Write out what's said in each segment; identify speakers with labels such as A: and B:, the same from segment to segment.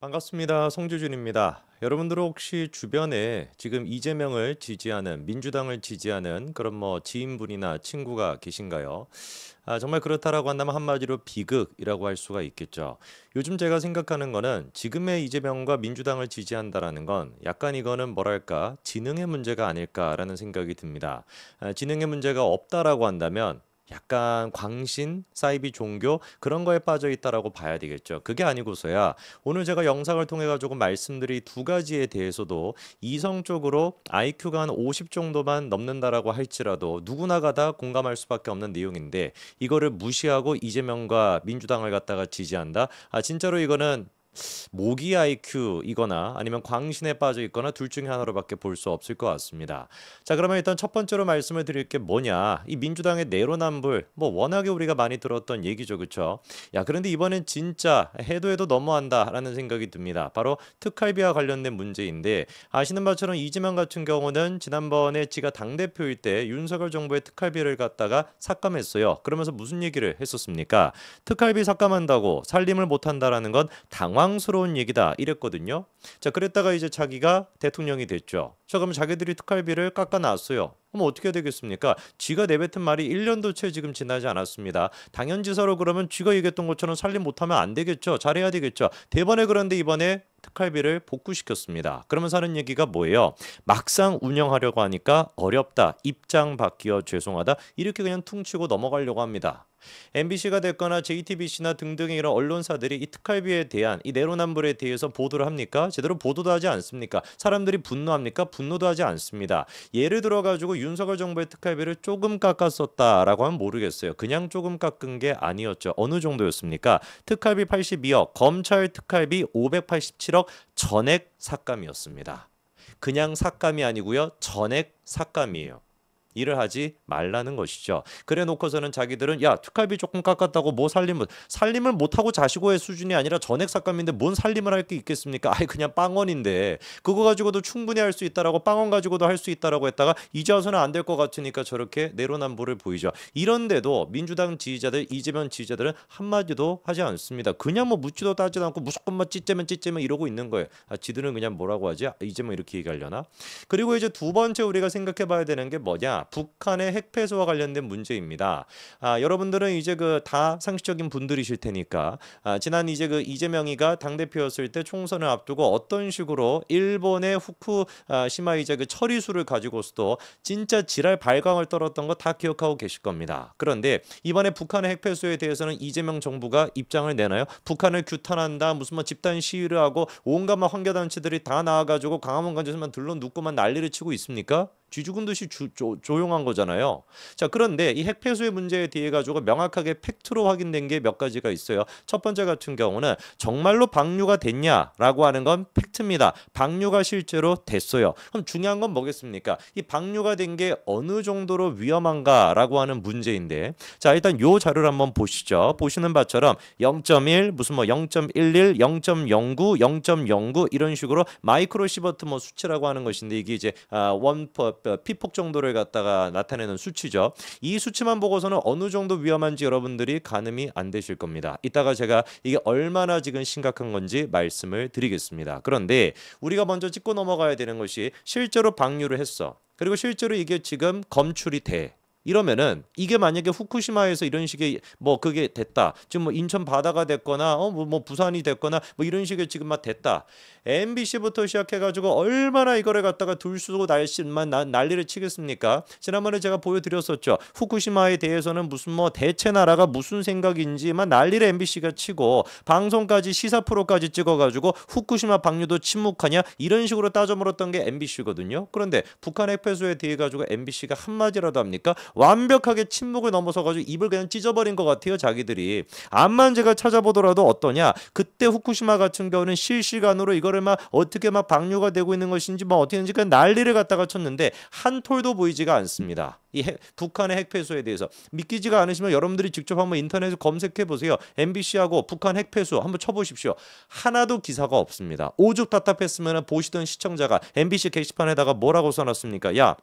A: 반갑습니다. 송주준입니다. 여러분들은 혹시 주변에 지금 이재명을 지지하는 민주당을 지지하는 그런 지인분이나 친구가 계신가요? 정말 그렇다라고 한다면 한마디로 비극이라고 할 수가 있겠죠. 요즘 제가 생각하는 거는 지금의 이재명과 민주당을 지지한다라는 건 약간 이거는 뭐랄까 지능의 문제가 아닐까라는 생각이 듭니다. 지능의 문제가 없다라고 한다면 약간 광신, 사이비 종교 그런 거에 빠져 있다라고 봐야 되겠죠. 그게 아니고서야 오늘 제가 영상을 통해 가지고 말씀드린 두 가지에 대해서도 이성적으로 IQ가 한 50 정도만 넘는다라고 할지라도 누구나가 다 공감할 수밖에 없는 내용인데 이거를 무시하고 이재명과 민주당을 갖다가 지지한다. 진짜로 이거는 모기 IQ이거나 아니면 광신에 빠져 있거나 둘 중에 하나로밖에 볼 수 없을 것 같습니다. 자, 그러면 일단 첫 번째로 말씀을 드릴 게 뭐냐? 이 민주당의 내로남불 워낙에 우리가 많이 들었던 얘기죠, 그렇죠? 야, 그런데 이번엔 진짜 해도 너무한다라는 생각이 듭니다. 바로 특활비와 관련된 문제인데 아시는 바처럼 이재명 같은 경우는 지난번에 지가 당 대표일 때 윤석열 정부의 특활비를 갖다가 삭감했어요. 그러면서 무슨 얘기를 했었습니까? 특활비 삭감한다고 살림을 못한다라는 건 당황스러운 얘기다 이랬거든요. 자, 그랬다가 이제 자기가 대통령이 됐죠. 자, 그러면 자기들이 특활비를 깎아놨어요. 그럼 어떻게 되겠습니까? 쥐가 내뱉은 말이 1년도 채 지금 지나지 않았습니다. 당연지사로 그러면 쥐가 얘기했던 것처럼 살림 못하면 안 되겠죠. 잘해야 되겠죠. 대번에 그런데 이번에 특활비를 복구시켰습니다. 그러면서 하는 얘기가 뭐예요? 막상 운영하려고 하니까 어렵다. 입장 바뀌어 죄송하다. 이렇게 그냥 퉁치고 넘어가려고 합니다. MBC가 됐거나 JTBC나 등등의 이런 언론사들이 이 특활비에 대한 이 내로남불에 대해서 보도를 합니까? 제대로 보도도 하지 않습니까? 사람들이 분노합니까? 분노도 하지 않습니다. 예를 들어가지고 윤석열 정부의 특활비를 조금 깎았었다라고 하면 모르겠어요. 그냥 조금 깎은 게 아니었죠. 어느 정도였습니까? 특활비 82억, 검찰 특활비 587억 전액 삭감이었습니다. 그냥 삭감이 아니고요. 전액 삭감이에요. 일을 하지 말라는 것이죠. 그래 놓고서는 자기들은 야 특활비 조금 깎았다고 뭐 살림을 못하고 자시고의 수준이 아니라 전액 삭감인데 뭔 살림을 할 게 있겠습니까? 아이 그냥 빵원인데 그거 가지고도 충분히 할 수 있다라고 빵원 가지고도 할 수 있다라고 했다가 이제 와서는 안 될 것 같으니까 저렇게 내로남불을 보이죠. 이런데도 민주당 지지자들 이재명 지지자들은 한마디도 하지 않습니다. 그냥 묻지도 따지도 않고 무조건 찌째면 이러고 있는 거예요. 지들은 그냥 뭐라고 하지? 이재명 이렇게 얘기하려나? 그리고 이제 두 번째 우리가 생각해 봐야 되는 게 뭐냐? 북한의 핵폐소와 관련된 문제입니다. 여러분들은 이제 그 다 상식적인 분들이실 테니까 지난 이제 그 이재명이가 당 대표였을 때 총선을 앞두고 어떤 식으로 일본의 후쿠시마 이제 그 처리수를 가지고서도 진짜 지랄 발광을 떨었던 거 다 기억하고 계실 겁니다. 그런데 이번에 북한의 핵폐소에 대해서는 이재명 정부가 입장을 내나요? 북한을 규탄한다, 무슨 집단 시위를 하고 온갖 환경단체들이 다 나와가지고 광화문 관저에서만 들러눕고만 난리를 치고 있습니까? 쥐 죽은 듯이 조용한 거잖아요. 자, 그런데 이 핵폐소의 문제에 대해 가지고 명확하게 팩트로 확인된 게 몇 가지가 있어요. 첫 번째 같은 경우는 정말로 방류가 됐냐라고 하는 건 팩트입니다. 방류가 실제로 됐어요. 그럼 중요한 건 뭐겠습니까? 이 방류가 된 게 어느 정도로 위험한가라고 하는 문제인데, 자 일단 요 자료를 한번 보시죠. 보시는 바처럼 0.1 무슨 0.11, 0.09, 0.09 이런 식으로 마이크로시버트 수치라고 하는 것인데 이게 이제 피폭 정도를 갖다가 나타내는 수치죠. 이 수치만 보고서는 어느 정도 위험한지 여러분들이 가늠이 안 되실 겁니다. 이따가 제가 이게 얼마나 지금 심각한 건지 말씀을 드리겠습니다. 그런데 우리가 먼저 짚고 넘어가야 되는 것이 실제로 방류를 했어. 그리고 실제로 이게 지금 검출이 돼. 이러면은 이게 만약에 후쿠시마에서 이런 식의 그게 됐다. 지금 인천 바다가 됐거나 부산이 됐거나 이런 식의 지금 됐다. MBC부터 시작해가지고 얼마나 이거를 갖다가 둘수고 난리를 치겠습니까? 지난번에 제가 보여드렸었죠. 후쿠시마에 대해서는 무슨 대체 나라가 무슨 생각인지만 난리를 MBC가 치고 방송까지 시사 프로까지 찍어가지고 후쿠시마 방류도 침묵하냐 이런 식으로 따져 물었던 게 MBC거든요. 그런데 북한 핵폐소에 대해 가지고 MBC가 한마디라도 합니까? 완벽하게 침묵을 넘어서가지고 입을 그냥 찢어버린 것 같아요. 자기들이. 암만 제가 찾아보더라도 어떠냐? 그때 후쿠시마 같은 경우는 실시간으로 이거를 어떻게 방류가 되고 있는 것인지 어떻게 하는지 그냥 난리를 갖다가 쳤는데 한 톨도 보이지가 않습니다. 북한의 핵폐소에 대해서 믿기지가 않으시면 여러분들이 직접 한번 인터넷에 검색해 보세요. MBC하고 북한 핵폐소 한번 쳐보십시오. 하나도 기사가 없습니다. 오죽 답답했으면 보시던 시청자가 MBC 게시판에다가 뭐라고 써놨습니까? 야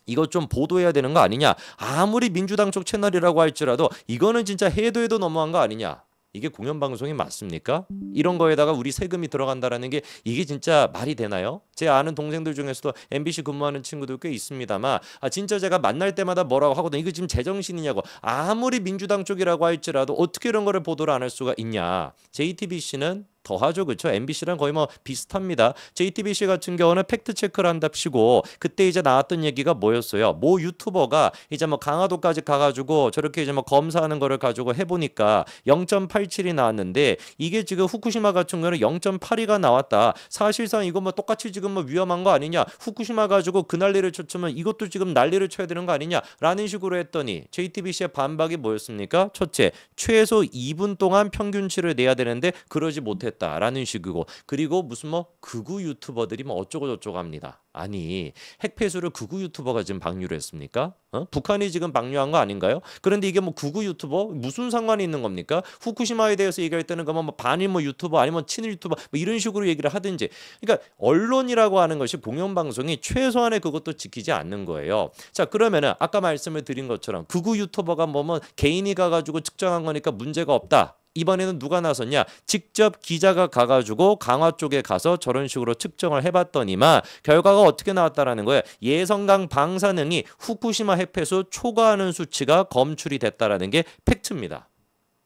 A: 이거 좀 보도해야 되는 거 아니냐? 아무리 민주당 쪽 채널이라고 할지라도 이거는 진짜 해도 너무한 거 아니냐? 이게 공영방송이 맞습니까? 이런 거에다가 우리 세금이 들어간다라는 게 이게 진짜 말이 되나요? 제 아는 동생들 중에서도 MBC 근무하는 친구들 꽤 있습니다만 진짜 제가 만날 때마다 뭐라고 하거든. 이거 지금 제정신이냐고. 아무리 민주당 쪽이라고 할지라도 어떻게 이런 거를 보도를 안 할 수가 있냐. JTBC는 더하죠, 그렇죠? MBC랑 거의 뭐 비슷합니다. JTBC 같은 경우는 팩트 체크를 한답시고 그때 이제 나왔던 얘기가 뭐였어요? 모 유튜버가 이제 뭐 강화도까지 가가지고 저렇게 이제 뭐 검사하는 거를 가지고 해보니까 0.87이 나왔는데 이게 지금 후쿠시마 같은 경우는 0.82가 나왔다. 사실상 이거 뭐 똑같이 지금 뭐 위험한 거 아니냐? 후쿠시마 가지고 그 난리를 쳤으면 이것도 지금 난리를 쳐야 되는 거 아니냐?라는 식으로 했더니 JTBC의 반박이 뭐였습니까? 첫째, 최소 2분 동안 평균치를 내야 되는데 그러지 못했다라는 식이고 그리고 무슨 뭐 극우 유튜버들이 뭐 어쩌고 저쩌고 합니다. 아니 핵폐수를 극우 유튜버가 지금 방류를 했습니까? 북한이 지금 방류한 거 아닌가요? 그런데 이게 뭐 극우 유튜버 무슨 상관이 있는 겁니까? 후쿠시마에 대해서 얘기할 때는 그만 뭐 반일 뭐 유튜버 아니면 친일 유튜버 뭐 이런 식으로 얘기를 하든지 그러니까 언론이라고 하는 것이 공영방송이 최소한의 그것도 지키지 않는 거예요. 자 그러면은 아까 말씀을 드린 것처럼 극우 유튜버가 뭐 개인이 가가지고 측정한 거니까 문제가 없다. 이번에는 누가 나섰냐? 직접 기자가 가가지고 강화 쪽에 가서 저런 식으로 측정을 해봤더니만 결과가 어떻게 나왔다라는 거예요. 예성강 방사능이 후쿠시마 핵폐수 초과하는 수치가 검출이 됐다라는 게 팩트입니다.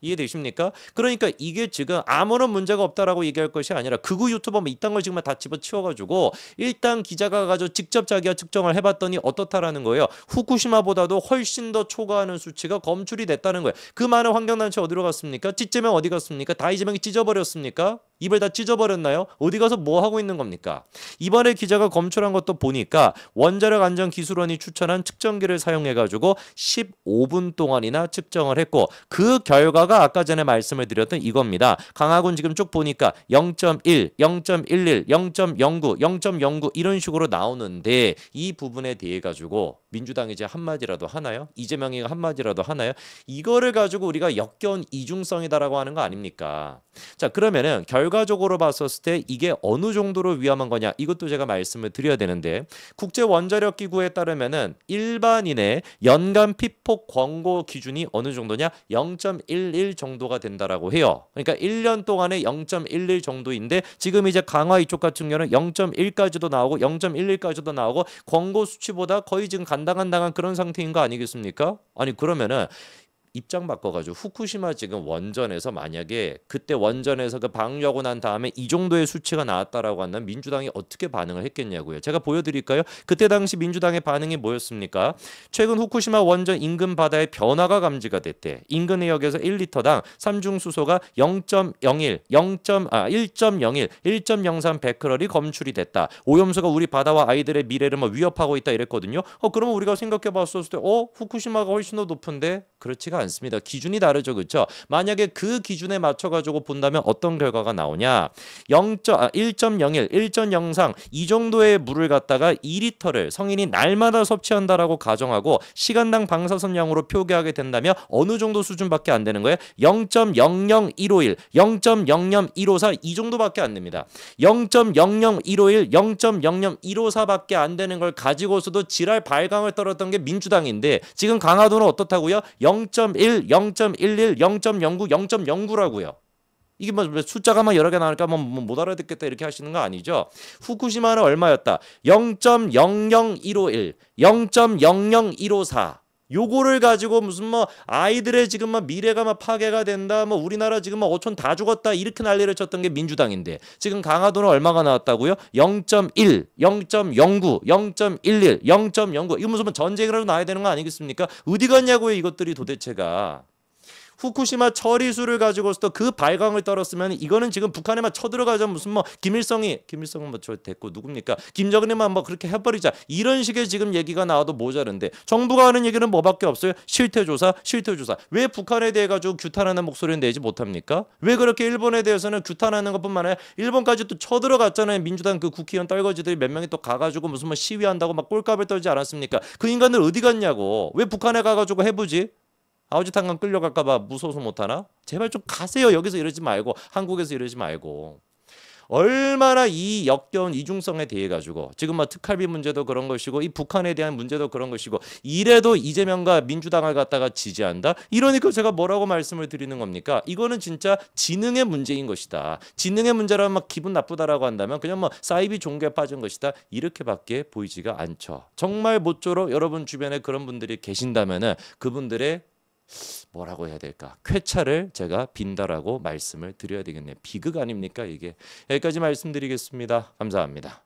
A: 이해되십니까? 그러니까 이게 지금 아무런 문제가 없다라고 얘기할 것이 아니라 극우 유튜버 뭐 이딴 걸 지금 다 집어치워가지고 일단 기자가 가서 직접 자기가 측정을 해봤더니 어떻다라는 거예요. 후쿠시마보다도 훨씬 더 초과하는 수치가 검출이 됐다는 거예요. 그 많은 환경단체 어디로 갔습니까? 찢재명 어디 갔습니까? 다 이재명이 찢어버렸습니까? 입을 다 찢어버렸나요? 어디 가서 뭐 하고 있는 겁니까? 이번에 기자가 검출한 것도 보니까 원자력 안전기술원이 추천한 측정기를 사용해가지고 15분 동안이나 측정을 했고 그 결과가 아까 전에 말씀을 드렸던 이겁니다. 강하군 지금 쭉 보니까 0.1, 0.11, 0.09, 0.09 이런 식으로 나오는데 이 부분에 대해 가지고 민주당이 이제 한마디라도 하나요? 이재명이 한마디라도 하나요? 이거를 가지고 우리가 역겨운 이중성이다라고 하는 거 아닙니까? 자 그러면은 결과적으로 봤었을 때 이게 어느 정도로 위험한 거냐 이것도 제가 말씀을 드려야 되는데 국제원자력기구에 따르면은 일반인의 연간 피폭 권고 기준이 어느 정도냐 0.11 정도가 된다라고 해요. 그러니까 1년 동안에 0.11 정도인데 지금 이제 강화 이쪽 같은 경우는 0.1까지도 나오고 0.11까지도 나오고 권고 수치보다 거의 지금 간당간당한 그런 상태인 거 아니겠습니까? 아니 그러면은 입장 바꿔가지고 후쿠시마 지금 원전에서 만약에 그때 원전에서 그 방류하고 난 다음에 이 정도의 수치가 나왔다라고 한다면 민주당이 어떻게 반응을 했겠냐고요. 제가 보여드릴까요? 그때 당시 민주당의 반응이 뭐였습니까? 최근 후쿠시마 원전 인근 바다에 변화가 감지가 됐대. 인근 해역에서 1리터당 삼중수소가 0.01, 1.03 베크럴이 검출이 됐다. 오염수가 우리 바다와 아이들의 미래를 뭐 위협하고 있다 이랬거든요. 그러면 우리가 생각해봤을 때 후쿠시마가 훨씬 더 높은데 그렇지가 않습니다. 기준이 다르죠. 그렇죠? 만약에 그 기준에 맞춰 가지고 본다면 어떤 결과가 나오냐? 1.01, 1.03 이 정도의 물을 갖다가 2리터를 성인이 날마다 섭취한다라고 가정하고 시간당 방사선량으로 표기하게 된다면 어느 정도 수준밖에 안 되는 거예요? 0.00151, 0.00154 이 정도밖에 안 됩니다. 0.00151, 0.00154밖에 안 되는 걸 가지고서도 지랄 발광을 떨었던 게 민주당인데 지금 강화도는 어떻다고요? 0.1, 0.11, 0.09, 0.09라고요. 이게 뭐 숫자가 막 여러 개 나오니까 못 알아듣겠다 이렇게 하시는 거 아니죠? 후쿠시마는 얼마였다? 0.00151, 0.00154 요거를 가지고 무슨 뭐 아이들의 지금 막 미래가 막 파괴가 된다 뭐 우리나라 지금 막 어촌 다 죽었다 이렇게 난리를 쳤던 게 민주당인데 지금 강화도는 얼마가 나왔다고요? 0.1, 0.09, 0.11, 0.09 이거 무슨 뭐 전쟁이라도 나야 되는 거 아니겠습니까? 어디 갔냐고요 이것들이 도대체가. 후쿠시마 처리수를 가지고서 그 발광을 떨었으면 이거는 지금 북한에만 쳐들어가자 무슨 뭐 김일성은 뭐 저 됐고 누굽니까? 김정은에만 뭐 그렇게 해버리자 이런 식의 지금 얘기가 나와도 모자른데 정부가 하는 얘기는 뭐밖에 없어요? 실태조사. 왜 북한에 대해 가지고 규탄하는 목소리를 내지 못합니까? 왜 그렇게 일본에 대해서는 규탄하는 것뿐만 아니라 일본까지 또 쳐들어갔잖아요. 민주당 그 국회의원 떨거지들이 몇 명이 또 가가지고 무슨 뭐 시위한다고 막 꼴값을 떨지 않았습니까? 그 인간들 어디 갔냐고. 왜 북한에 가가지고 해보지? 아우지탄강 끌려갈까봐 무서워서 못하나? 제발 좀 가세요. 여기서 이러지 말고 한국에서 이러지 말고. 얼마나 이 역겨운 이중성에 대해 가지고 지금 뭐 특활비 문제도 그런 것이고 이 북한에 대한 문제도 그런 것이고 이래도 이재명과 민주당을 갖다가 지지한다. 이러니까 제가 뭐라고 말씀을 드리는 겁니까? 이거는 진짜 지능의 문제인 것이다. 지능의 문제라면 막 기분 나쁘다라고 한다면 그냥 뭐 사이비 종교에 빠진 것이다. 이렇게밖에 보이지가 않죠. 정말 모쪼록 여러분 주변에 그런 분들이 계신다면은 그분들의 뭐라고 해야 될까? 쾌차를 제가 빈다라고 말씀을 드려야 되겠네요. 비극 아닙니까 이게? 여기까지 말씀드리겠습니다. 감사합니다.